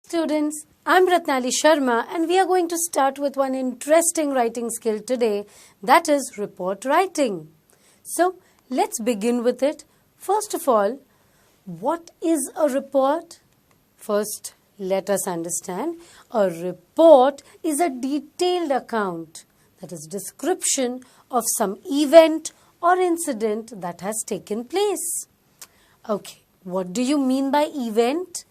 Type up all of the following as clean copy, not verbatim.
Students, I'm Ratnali Sharma and we are going to start with one interesting writing skill today, that is report writing. So, let's begin with it. First of all, what is a report? First, let us understand. A report is a detailed account, that is description of some event or incident that has taken place. Okay, what do you mean by event?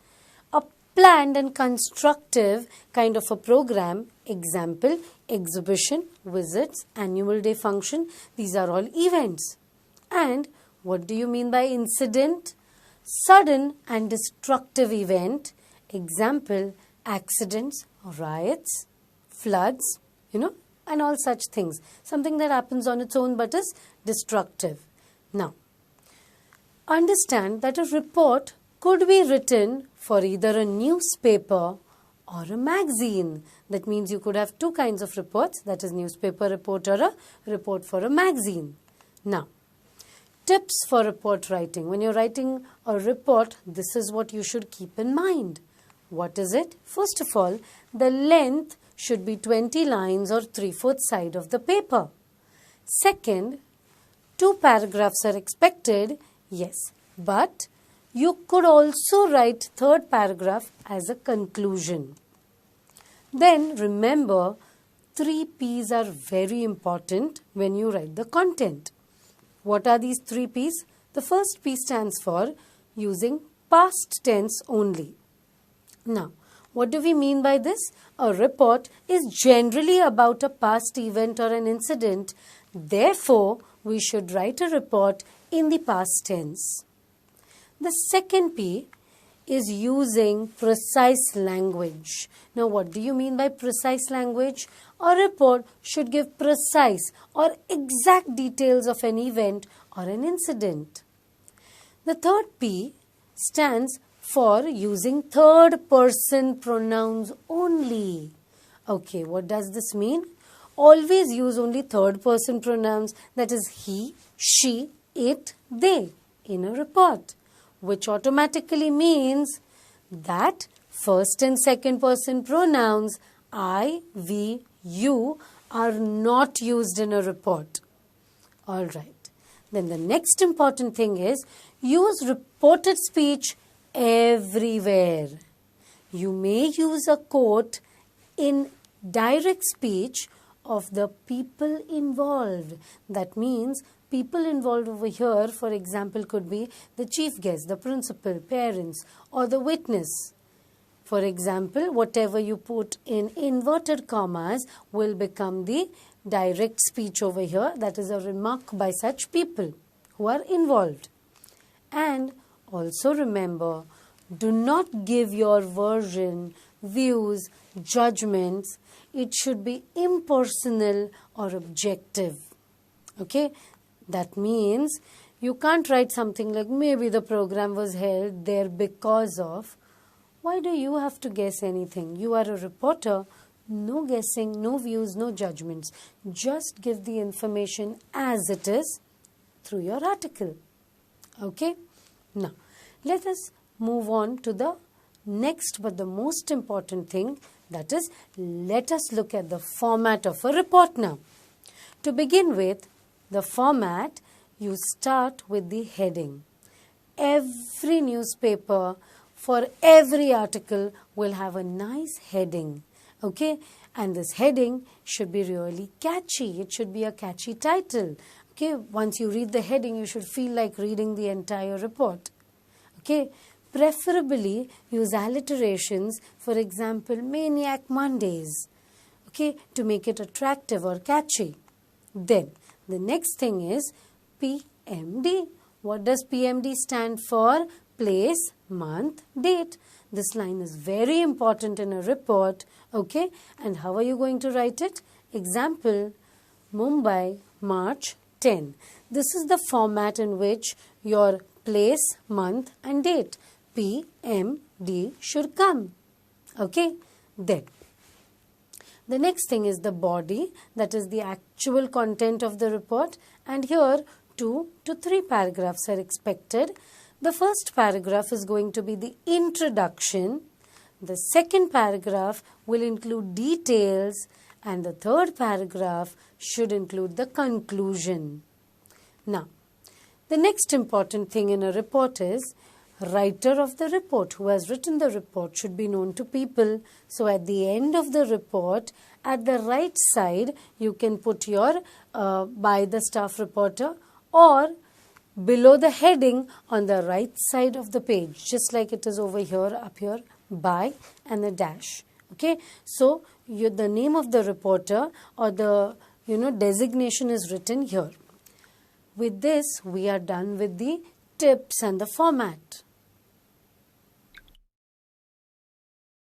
A planned and constructive kind of a program. Example, exhibition, visits, annual day function. These are all events. And what do you mean by incident? Sudden and destructive event. Example, accidents, riots, floods, and all such things. Something that happens on its own but is destructive. Now, understand that a report could be written for either a newspaper or a magazine. That means you could have two kinds of reports, that is newspaper report or a report for a magazine. Now, tips for report writing. When you're writing a report, this is what you should keep in mind. What is it? First of all, the length should be 20 lines or 3/4 side of the paper. Second, 2 paragraphs are expected, yes, but you could also write third paragraph as a conclusion. Then remember, 3 P's are very important when you write the content. What are these 3 P's? The first P stands for using past tense only. Now, what do we mean by this? A report is generally about a past event or an incident. Therefore, we should write a report in the past tense. The second P is using precise language. Now, what do you mean by precise language? A report should give precise or exact details of an event or an incident. The third P stands for using third-person pronouns only. Okay, what does this mean? Always use only third-person pronouns, that is he, she, it, they in a report, which automatically means that first and second person pronouns I, we, you are not used in a report. Alright. Then the next important thing is use reported speech everywhere. You may use a quote in direct speech of the people involved. That means people involved over here, for example, could be the chief guest, the principal, parents, or the witness. For example, whatever you put in inverted commas will become the direct speech over here. That is a remark by such people who are involved. And also remember, do not give your version, views, judgments. It should be impersonal or objective. Okay? That means you can't write something like maybe the program was held there because of. Why do you have to guess anything? You are a reporter. No guessing, no views, no judgments. Just give the information as it is through your article. Okay? Now, let us move on to the next but the most important thing, that is, let us look at the format of a report now. To begin with, the format, you start with the heading. Every newspaper for every article will have a nice heading. Okay? And this heading should be really catchy. It should be a catchy title. Okay? Once you read the heading, you should feel like reading the entire report. Okay? Preferably use alliterations, for example, Maniac Mondays. Okay? To make it attractive or catchy. Then, the next thing is PMD. What does PMD stand for? Place, month, date. This line is very important in a report. Okay? And how are you going to write it? Example, Mumbai, March 10. This is the format in which your place, month and date, PMD, should come. Okay? Then, the next thing is the body, that is the actual content of the report, and here 2 to 3 paragraphs are expected. The first paragraph is going to be the introduction. The second paragraph will include details, and the third paragraph should include the conclusion. Now, the next important thing in a report is writer of the report. Who has written the report should be known to people. So at the end of the report, at the right side, you can put your by the staff reporter, or below the heading on the right side of the page, just like it is over here, up here, by and a dash. Okay, so the name of the reporter or the designation is written here. With this, we are done with the tips and the format.